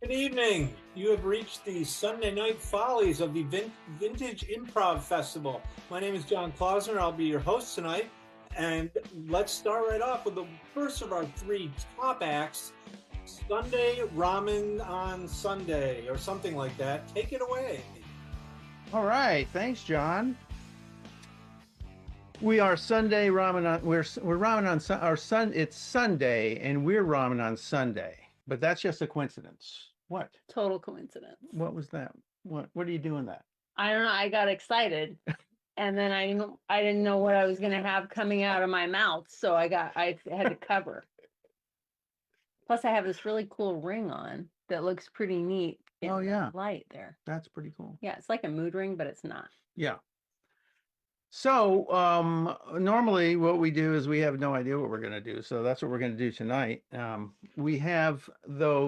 Good evening. You have reached the Sunday night Follies of the Vintage Improv Festival. My name is John Klausner. I'll be your host tonight. And let's start right off with the first of our three top acts, Sunday Ramen on Sunday, or something like that. Take it away. All right, thanks, John. We are Sunday ramen on. We're ramen on our sun. It's Sunday, and we're ramen on Sunday. But that's just a coincidence. What? Total coincidence. What was that? What are you doing that? I don't know. I got excited, and then I didn't know what I was going to have coming out of my mouth, so I had to cover. Plus, I have this really cool ring on that looks pretty neat. Oh, yeah. Light there. That's pretty cool. Yeah, it's like a mood ring, but it's not. Yeah. So normally what we do is we have no idea what we're going to do. So that's what we're going to do tonight. We have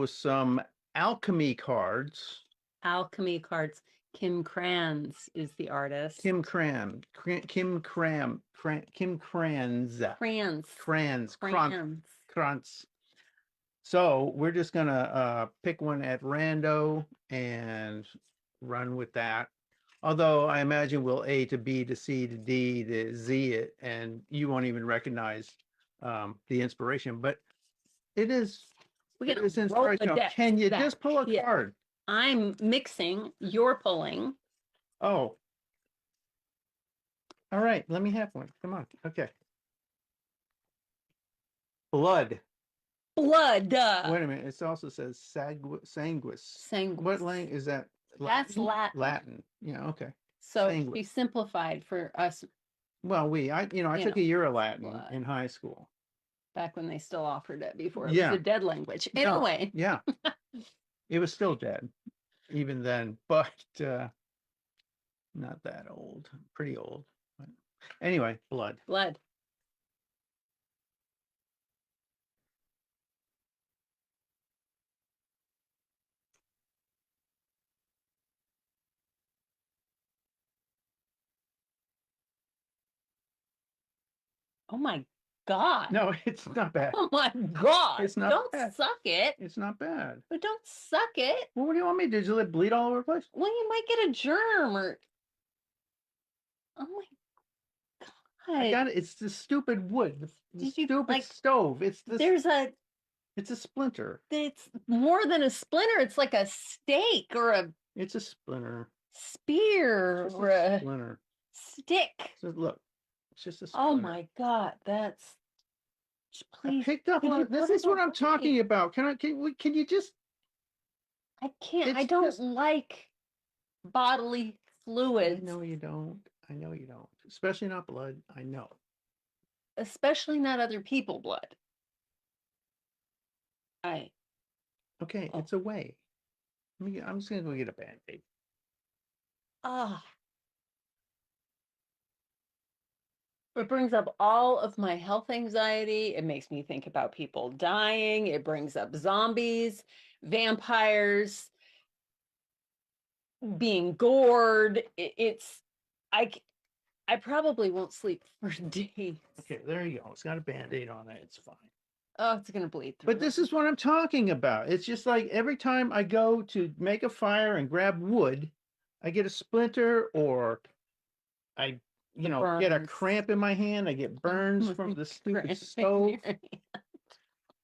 some alchemy cards. Alchemy cards. Kim Kranz is the artist. Kim Kranz. So we're just gonna pick one at rando and run with that. Although I imagine we'll A to B to C to D to Z it, and you won't even recognize the inspiration. But it is inspirational. Can you just pull a card? I'm mixing. You're pulling. Oh. All right. Let me have one. Come on. Okay. Blood. Blood. Wait a minute. It also says sanguis. What language is that? That's Latin. Latin. Yeah. Okay. So we simplified for us. Well, I took a year of Latin in high school. Back when they still offered it before it was a dead language. Anyway. Yeah. It was still dead even then, but not that old. Pretty old. But anyway, blood. Blood. Oh my God. No, it's not bad. Oh my God. It's not Don't bad. suck it. It's not bad. But don't suck it. Well, what do you want me to do? Just let it bleed all over the place? Well, you might get a germ or. Oh my God. I got it. It's the stupid wood. The stupid stove. It's a splinter. It's more than a splinter. It's like a stake or a. It's a splinter. Spear or a splinter. Stick. So look, it's just a splinter. Oh my God, that's. Please. I picked up on this. Is what I'm talking about. Can you just? I can't. I don't like bodily fluids. I know you don't. Especially not blood. I know. Especially not other people blood. Okay, it's away. I'm just gonna go get a Band-Aid. It brings up all of my health anxiety. It makes me think about people dying. It brings up zombies, vampires, being gored. I probably won't sleep for days. Okay, there you go. It's got a Band-Aid on it. It's fine. Oh, it's going to bleed through. But this is what I'm talking about. It's just like every time I go to make a fire and grab wood, I get a splinter or I, get a cramp in my hand. I get burns from the stupid stove.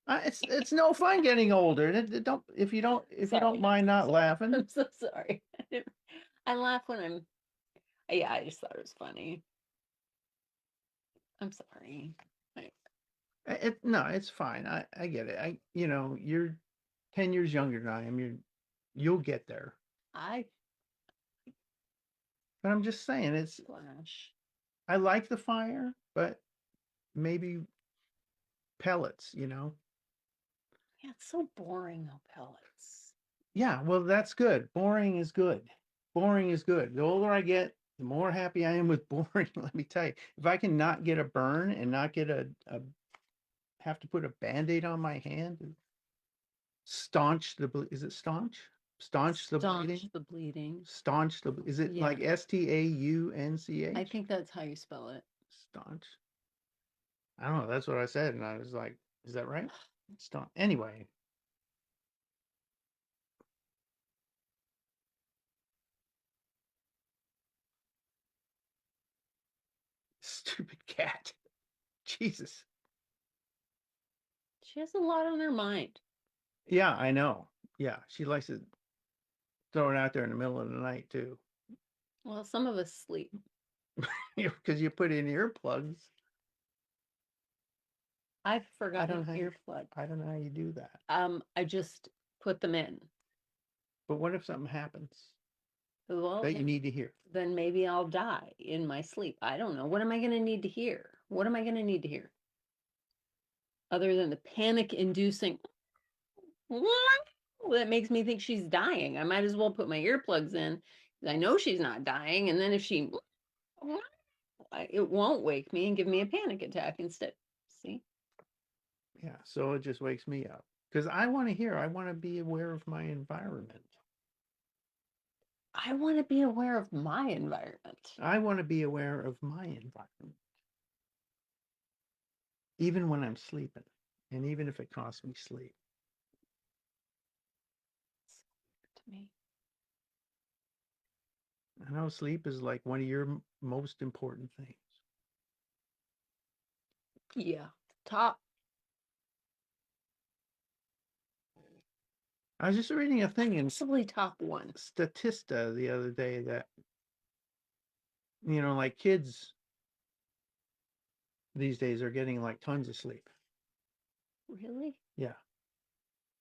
It's no fun getting older. If you don't mind not laughing. I'm so sorry. I laugh when I just thought it was funny. I'm sorry. No, it's fine. I get it. You're 10 years younger than I am. You'll get there. But I'm just saying I like the fire, but maybe pellets, Yeah, it's so boring though, pellets. Yeah, well, that's good. Boring is good. The older I get, the more happy I am with boring. Let me tell you, if I can not get a burn and not get have to put a Band-Aid on my hand, staunch the is it staunch? Staunch the bleeding. Staunch the is it like STAUNCH? I think that's how you spell it. Staunch. I don't know. That's what I said, and I was like, "Is that right?" Staunch. Anyway, Stupid cat. Jesus. She has a lot on her mind. Yeah, I know. Yeah, she likes to throw it out there in the middle of the night too. Well, some of us sleep. Because you put in earplugs. I've forgotten how earplug. I don't know how you do that. I just put them in. But what if something happens Well, that you need to hear? then maybe I'll die in my sleep. I don't know. What am I going to need to hear? What am I going to need to hear? Other than the panic inducing that makes me think she's dying. I might as well put my earplugs in. I know she's not dying. And then if she, it won't wake me and give me a panic attack instead. See? Yeah, so it just wakes me up. Because I want to hear, I want to be aware of my environment. I want to be aware of my environment. I want to be aware of my environment. Even when I'm sleeping. And even if it costs me sleep. To me. I know sleep is like one of your most important things. Yeah. Top. I was just reading a thing in Possibly top one. Statista the other day that, like kids these days are getting like tons of sleep. Really? Yeah.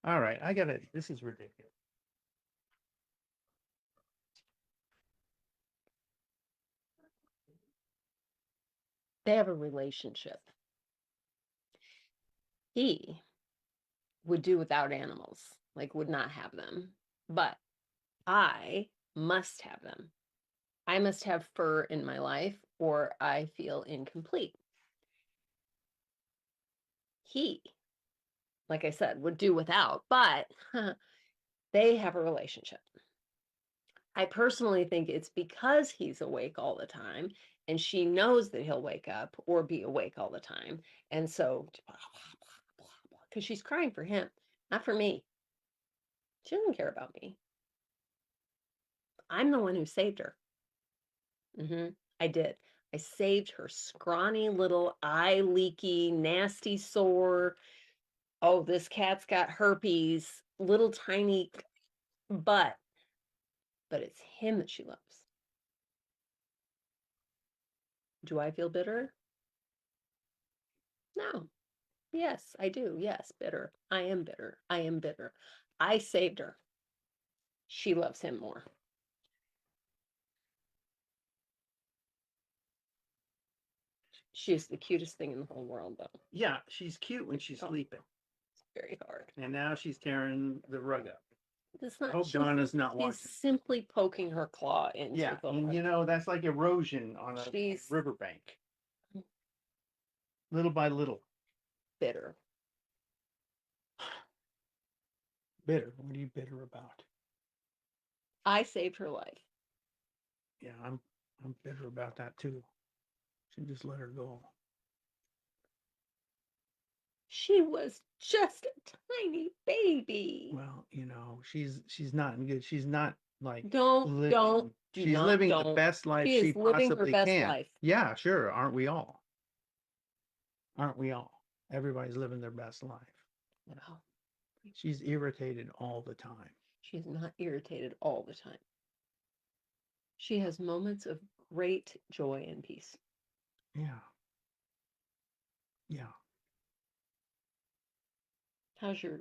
All right. This is ridiculous. They have a relationship. He would do without animals, like would not have them. But I must have them. I must have fur in my life or I feel incomplete. He, like I said, would do without, but they have a relationship. I personally think it's because he's awake all the time and she knows that he'll wake up or be awake all the time. And so, because she's crying for him, not for me. She doesn't care about me. I'm the one who saved her. I did. I saved her scrawny little eye leaky, nasty sore. Oh, this cat's got herpes, little tiny butt. But it's him that she loves. Do I feel bitter? No. Yes, I do. Yes, bitter. I am bitter. I am bitter. I saved her. She loves him more. She's the cutest thing in the whole world, though. Yeah, she's cute when she's sleeping. It's very hard. And now she's tearing the rug up. It's not, I hope Donna's not watching. She's simply poking her claw into Yeah, the and that's like erosion on a riverbank. Little by little. Bitter. Bitter. What are you bitter about? I saved her life. Yeah, I'm bitter about that too. Should just let her go. She was just a tiny baby. Well, she's not in good. She's not like She's living the best life she possibly can. Life. Yeah, sure. Aren't we all? Aren't we all? Everybody's living their best life. No. She's irritated all the time. She's not irritated all the time. She has moments of great joy and peace. Yeah. Yeah. How's your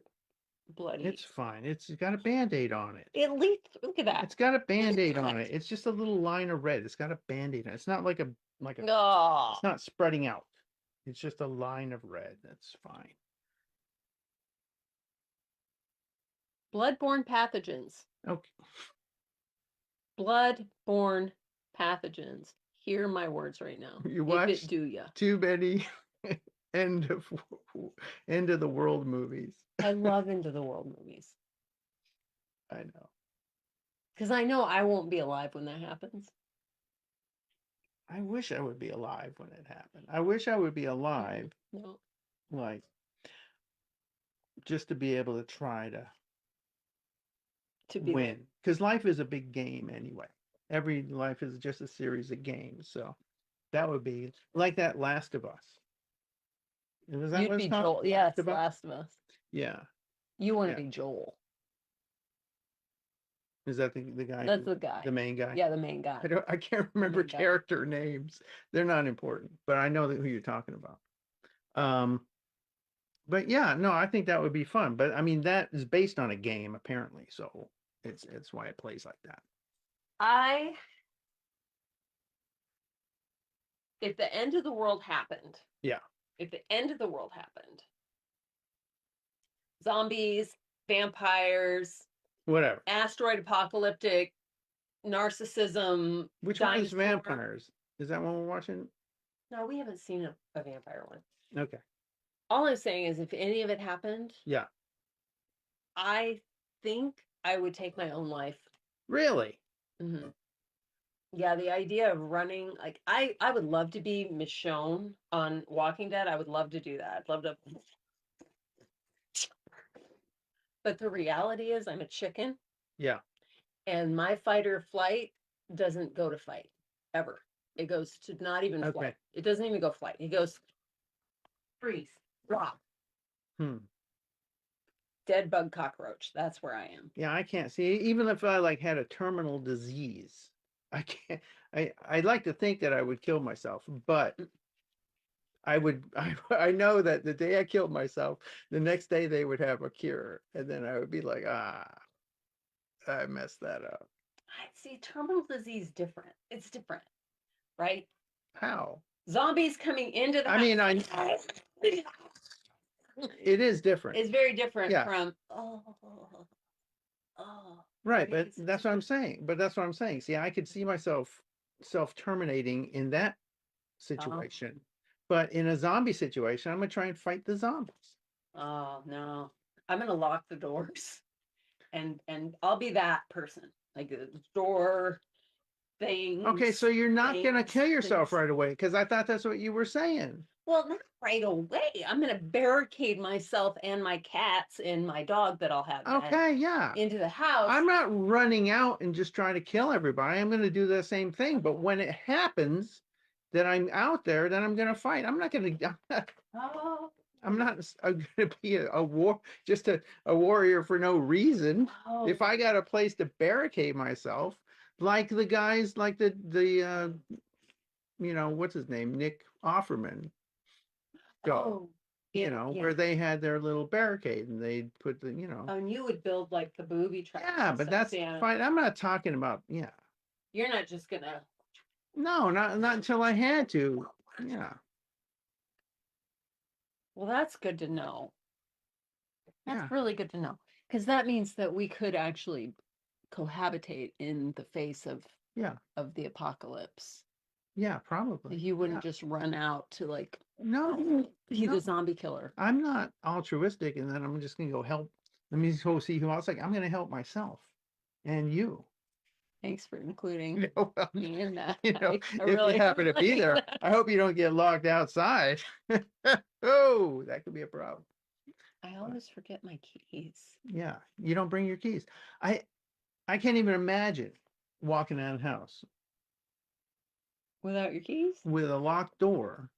bloody? It's fine. It's got a Band-Aid on it. At least, look at that. It's got a Band-Aid on it. It's just a little line of red. It's got a Band-Aid on it. It's not like a Oh. It's not spreading out. It's just a line of red. That's fine. Bloodborne pathogens. Okay. Bloodborne pathogens. Hear my words right now. You watched if it do ya. too many end of the world movies. I love End of the World movies. I know. Because I know I won't be alive when that happens. I wish I would be alive when it happened. I wish I would be alive. No. Like, just to be able to try to win. Because life is a big game anyway. Every life is just a series of games. So That would be like that Last of Us. Is that You'd what it's be called? Joel. Yes, Last of Us? Last of Us. Yeah. You want Yeah. to be Joel. Is that the guy? That's the guy. The main guy? Yeah, the main guy. I can't remember main guy. character names. They're not important, but I know who you're talking about. But yeah, no, I think that would be fun. But I mean, that is based on a game apparently, so it's why it plays like that. If the end of the world happened. Yeah. If the end of the world happened. Zombies, vampires, Whatever. asteroid apocalyptic, narcissism. Which one is dinosaur. vampires? Is that one we're watching? No, we haven't seen a vampire one. Okay. All I'm saying is if any of it happened, Yeah. I think I would take my own life. Really? Mm-hmm. Yeah, the idea of running, like I would love to be Michonne on Walking Dead. I would love to do that. I'd love to. But the reality is I'm a chicken. Yeah. And my fight or flight doesn't go to fight ever. It goes to not even Okay. flight. It doesn't even go flight. It goes freeze, drop. Dead bug cockroach. That's where I am. Yeah, I can't see. Even if I like had a terminal disease, I can't. I'd like to think that I would kill myself, but I would. I know that the day I killed myself, the next day they would have a cure, and then I would be like, I messed that up. I see terminal disease different. It's different, right? How? Zombies coming into the I mean, it is different. It's very different Yeah. from Right, but that's what I'm saying. But that's what I'm saying. See, I could see myself self-terminating in that situation. But in a zombie situation, I'm gonna try and fight the zombies. Oh no. I'm gonna lock the doors and I'll be that person. Like the door thing. Okay, so you're not gonna kill yourself things. right away, because I thought that's what you were saying. Well, not right away. I'm gonna barricade myself and my cats and my dog that I'll have Okay, yeah. into the house. I'm not running out and just trying to kill everybody. I'm gonna do the same thing. But when it happens that I'm out there, then I'm gonna fight. I'm not gonna I'm gonna be just a warrior for no reason. If I got a place to barricade myself, like the guys, like the what's his name, Nick Offerman show, where they had their little barricade and they'd put the, and you would build like the booby traps. Yeah, but that's fine. I'm not talking about, You're not just gonna. No, not until I had to. Yeah. Well, that's good to know. That's Yeah. really good to know. Because that means that we could actually cohabitate in the face of the apocalypse. Yeah, probably. You wouldn't just run out to like be the zombie killer. I'm not altruistic and then I'm just gonna go help. Let me go see who else. I'm gonna help myself and you. Thanks for including me in that. If you happen to be there, I hope you don't get locked outside. Oh, that could be a problem. I always forget my keys. Yeah, you don't bring your keys. I can't even imagine walking out of the house without your keys, with a locked door,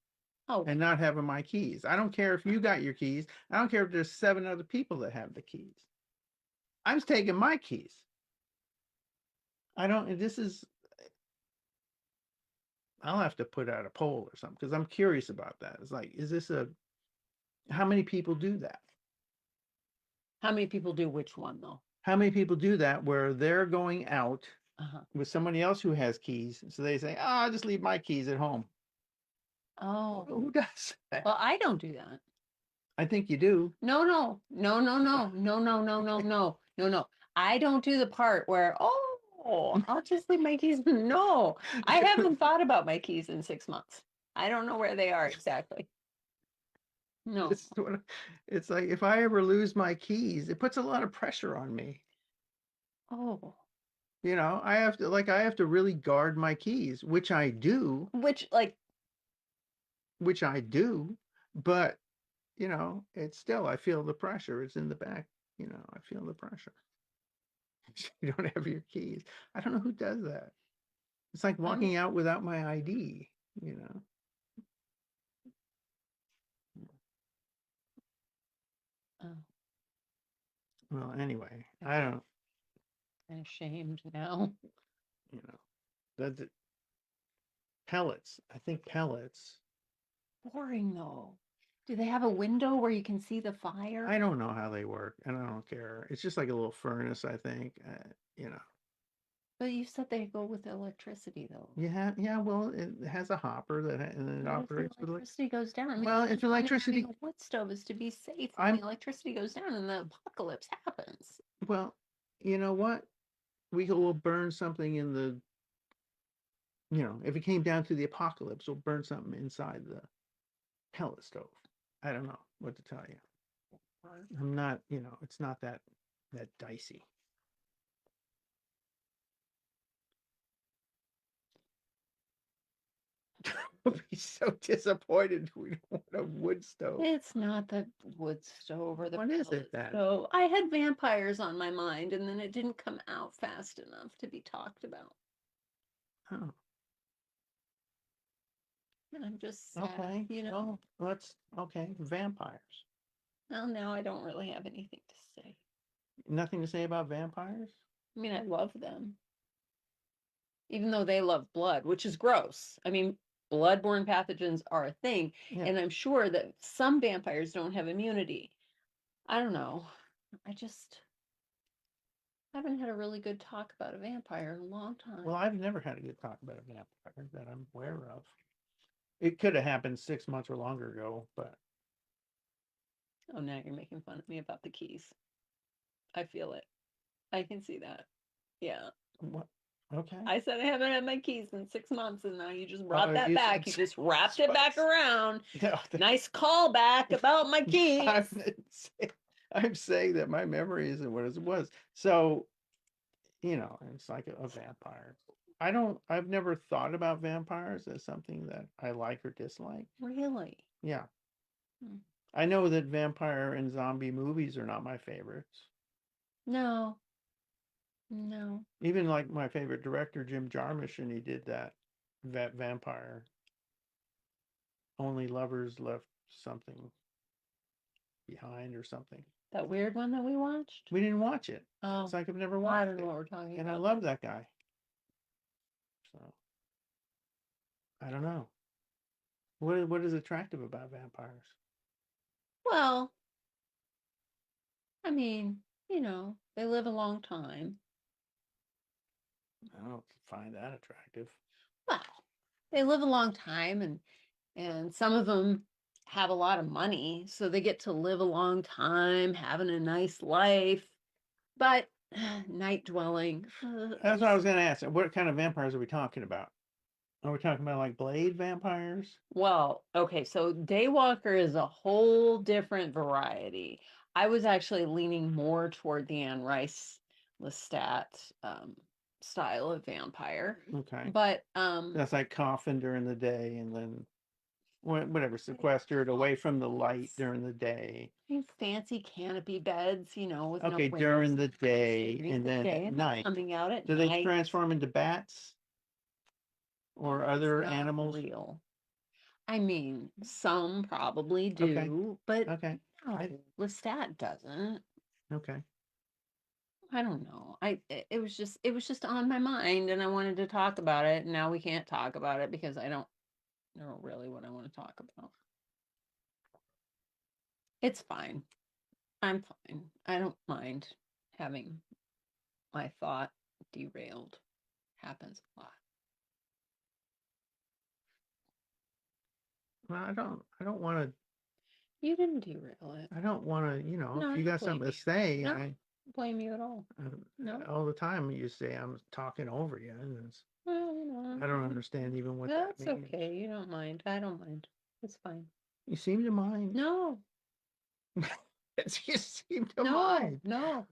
and not having my keys. I don't care if you got your keys. I don't care if there's 7 other people that have the keys. I'm taking my keys. I'll have to put out a poll or something because I'm curious about that. It's like, how many people do that? How many people do which one though? How many people do that where they're going out with somebody else who has keys? So they say, I'll just leave my keys at home. Oh. Who does that? Well, I don't do that. I think you do. No. I don't do the part where, I'll just leave my keys. No, I haven't thought about my keys in 6 months. I don't know where they are exactly. No. It's like if I ever lose my keys, it puts a lot of pressure on me. Oh. I have to really guard my keys, which I do. Which I do, but it's still, I feel the pressure. It's in the back, I feel the pressure. You don't have your keys. I don't know who does that. It's like walking out without my ID. you know. Oh, Well, anyway, I don't, I'm ashamed now. you know, that pellets. I think pellets. Boring though. Do they have a window where you can see the fire? I don't know how they work, and I don't care. It's just like a little furnace, I think. You know. But you said they go with electricity though. Yeah. Well, it has a hopper and then it What if the operates with electricity goes down? I mean, Well, the if whole point of electricity, having a wood stove is to be safe when I'm the electricity goes down and the apocalypse happens. well. You know what? Will burn something in the. If it came down to the apocalypse, we'll burn something inside the pellet stove. I don't know what to tell you. I'm not. It's not that dicey. We'll be so disappointed we don't want a wood stove. It's not the wood stove or the What is pellet it then? stove. I had vampires on my mind, and then it didn't come out fast enough to be talked about. Oh, And I'm just sad, okay. Well, okay. Vampires. Well, now I don't really have anything to say. Nothing to say about vampires? I mean, I love them. Even though they love blood, which is gross. I mean, bloodborne pathogens are a thing. Yeah. And I'm sure that some vampires don't have immunity. I don't know. I just haven't had a really good talk about a vampire in a long time. Well, I've never had a good talk about a vampire that I'm aware of. It could have happened 6 months or longer ago, but Oh, now you're making fun of me about the keys. I feel it. I can see that. Yeah. what? Okay. I said I haven't had my keys in 6 months, and now you just brought that you back. said You just wrapped it back 6 months. around. No, Nice callback about my keys. I'm saying that my memory isn't what it was. So, it's like a vampire. I've never thought about vampires as something that I like or dislike. Really? Yeah. Hmm. I know that vampire and zombie movies are not my favorites. No. Even like my favorite director, Jim Jarmusch, and he did that vampire. Only lovers left something behind or something. That weird one that we watched? We didn't watch it. Oh, It's like I've never watched I don't know it. what we're talking And about. I love that guy. So I don't know. What is attractive about vampires? Well, I mean, they live a long time. I don't find that attractive. Well, they live a long time, and some of them have a lot of money, so they get to live a long time, having a nice life. But night dwelling. That's what I was going to ask. What kind of vampires are we talking about? Are we talking about like Blade vampires? Well, okay, so Daywalker is a whole different variety. I was actually leaning more toward the Anne Rice Lestat style of vampire. Okay. But That's like coffin during the day and then whatever, sequestered away from the light during the day. fancy canopy beds, with Okay, no during windows. the day During and the then day at and night. coming out at Do they night. transform into bats or other Not animals? real. I mean, some probably Okay. do, but Okay. no, Lestat doesn't. Okay. I don't know. It was just on my mind, and I wanted to talk about it. And now we can't talk about it because I don't know really what I want to talk about. It's fine. I'm fine. I don't mind having my thought derailed. Happens a lot. Well, I don't want to. You didn't derail it. I don't want to. No, I if you don't got something blame to say, No. Blame you at all. No. all the time you say I'm talking over you, and Well, I don't understand even what that That's means. okay. You don't mind. I don't mind. It's fine. You seem to mind. No, You seem to no, mind. no.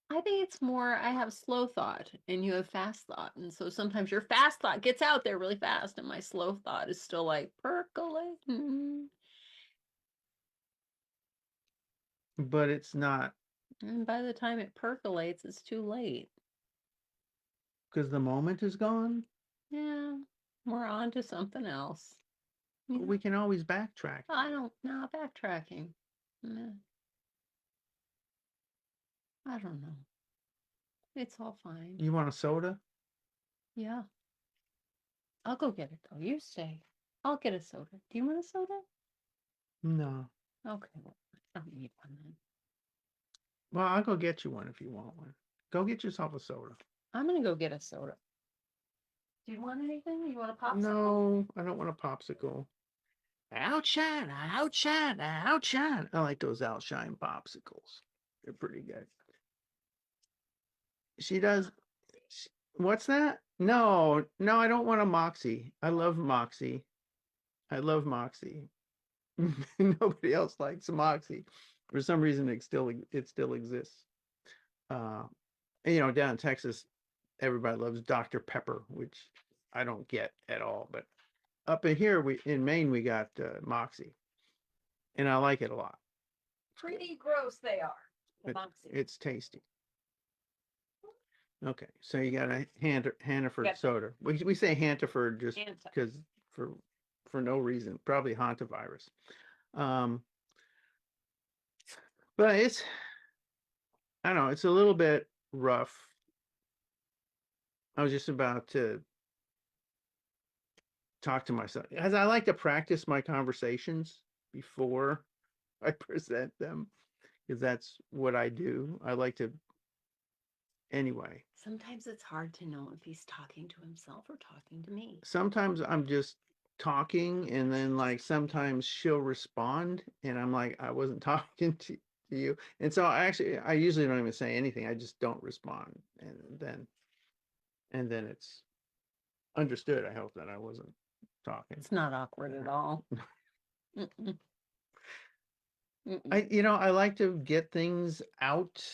I think it's more I have slow thought and you have fast thought. And so sometimes your fast thought gets out there really fast and my slow thought is still like percolating. But it's not And by the time it percolates, it's too late. Because the moment is gone. Yeah, we're on to something else. You We can always backtrack. I don't know, backtracking. Nah, I don't know. It's all fine. You want a soda? Yeah. I'll go get it though. You stay. I'll get a soda. Do you want a soda? No. Okay, well, I don't need one then. Well, I'll go get you one if you want one. Go get yourself a soda. I'm gonna go get a soda. Do you want anything? You want a popsicle? No, I don't want a popsicle. Outshine, outshine, outshine. I like those outshine popsicles. They're pretty good. She does. What's that? No, no, I don't want a Moxie. I love Moxie. I love Moxie. Nobody else likes Moxie. For some reason, it still exists. You know, down in Texas, everybody loves Dr. Pepper, which I don't get at all. But up in here, in Maine, we got Moxie, and I like it a lot. Pretty gross they are. The Moxie. It's tasty. Okay, so you got a Hannaford soda. We say Hannaford just because for no reason, probably hantavirus. But it's, I don't know, it's a little bit rough. I was just about to talk to myself, as I like to practice my conversations before I present them, because that's what I do. I like to, anyway. Sometimes it's hard to know if he's talking to himself or talking to me. Sometimes I'm just talking, and then like sometimes she'll respond, and I'm like, I wasn't talking to you. And so I usually don't even say anything. I just don't respond, and then it's understood. I hope that I wasn't talking. It's not awkward at all. Mm-mm. Mm-mm. I like to get things out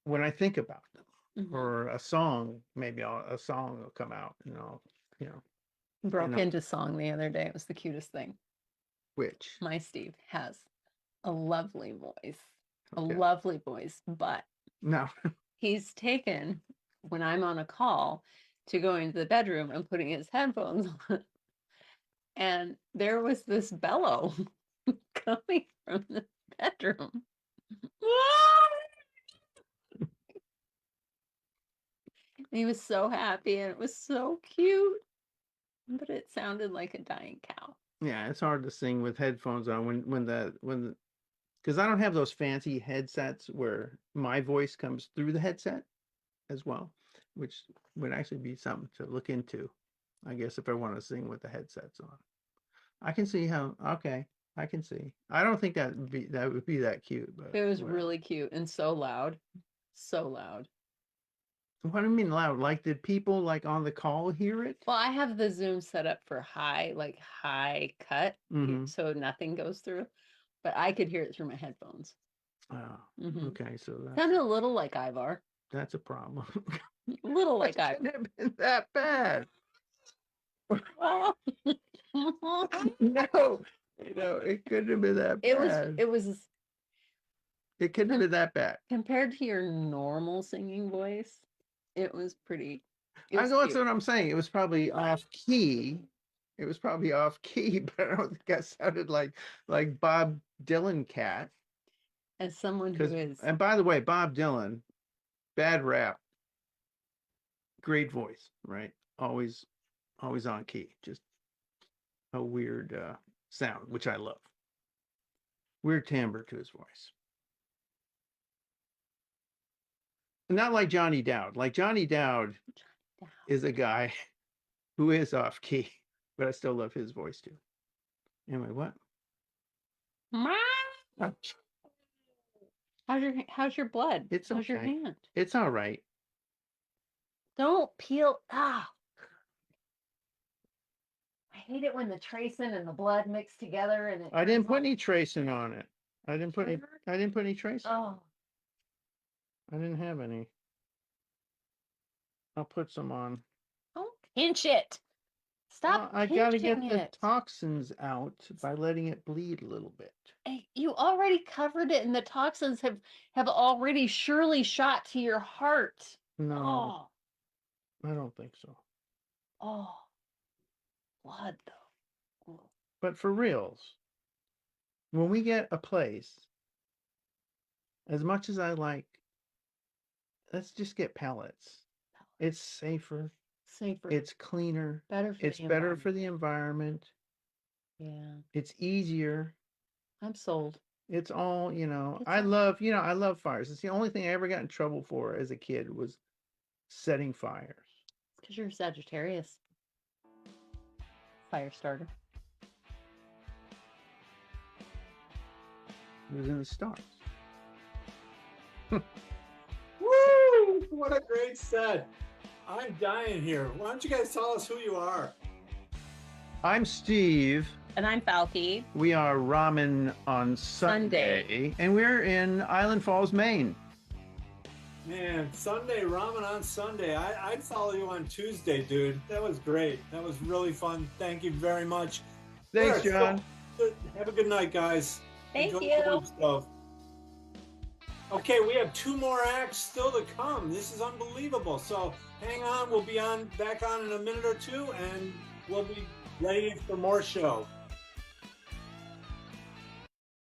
when I think about them. Mm-hmm. Or a song, maybe a song will come out, Broke into song the other day. It was the cutest thing. Which? My Steve has a lovely voice, a lovely voice, but no, he's taken, when I'm on a call, to go into the bedroom and putting his headphones on. And there was this bellow coming from the bedroom. He was so happy and it was so cute, but it sounded like a dying cow. Yeah, it's hard to sing with headphones on because I don't have those fancy headsets where my voice comes through the headset as well, which would actually be something to look into, I guess, if I want to sing with the headsets on. I can see how. Okay, I can see. I don't think that would be that cute, but it was really cute and so loud, so loud. What do you mean loud? Like, did people like on the call hear it? Well, I have the Zoom set up for high cut, so nothing goes through, but I could hear it through my headphones. Oh, okay. So that sounded a little like Ivar. That's a problem. A little like Ivar. It couldn't have been that bad. Well, no, it couldn't have been that bad. It couldn't have been that bad. Compared to your normal singing voice, it was pretty. That's what I'm saying. It was probably off key. It was probably off key, but I don't think I sounded like Bob Dylan cat. As someone who is. And by the way, Bob Dylan, bad rap, great voice, right? Always on key. Just a weird sound, which I love. Weird timbre to his voice. Not like Johnny Dowd. Like Johnny Dowd is a guy who is off key, but I still love his voice too. Anyway, what? How's your blood? How's your hand? It's all right. Don't peel. I hate it when the tracing and the blood mix together and I didn't put any tracing on it. I didn't put any tracing. Oh. I didn't have any. I'll put some on. Don't pinch it. Stop. I gotta get the toxins out by letting it bleed a little bit. Hey, you already covered it, and the toxins have already surely shot to your heart. No, Oh, I don't think so. oh, blood though. Oh, But for reals, when we get a place, as much as I like, let's just get pellets. It's safer, safer, it's cleaner, better for it's the better for environment. the environment, Yeah, it's easier. I'm sold. It's all, It's I all love, I love fires. It's the only thing I ever got in trouble for as a kid was setting fires. because you're a Sagittarius. Fire starter. It was in the stars. Woo! What a great set. I'm dying here. Why don't you guys tell us who you are? I'm Steve. And I'm Falky. We are Ramen on Sunday, and we're in Island Falls, Maine. Man, Sunday, Ramen on Sunday. I'd follow you on Tuesday, dude. That was great. That was really fun. Thank you very much. Thanks, John. Have a good night, guys. Thank Enjoy you. the wood stove. Okay, we have 2 more acts still to come. This is unbelievable. So hang on. We'll be back on in a minute or two, and we'll be ready for more show.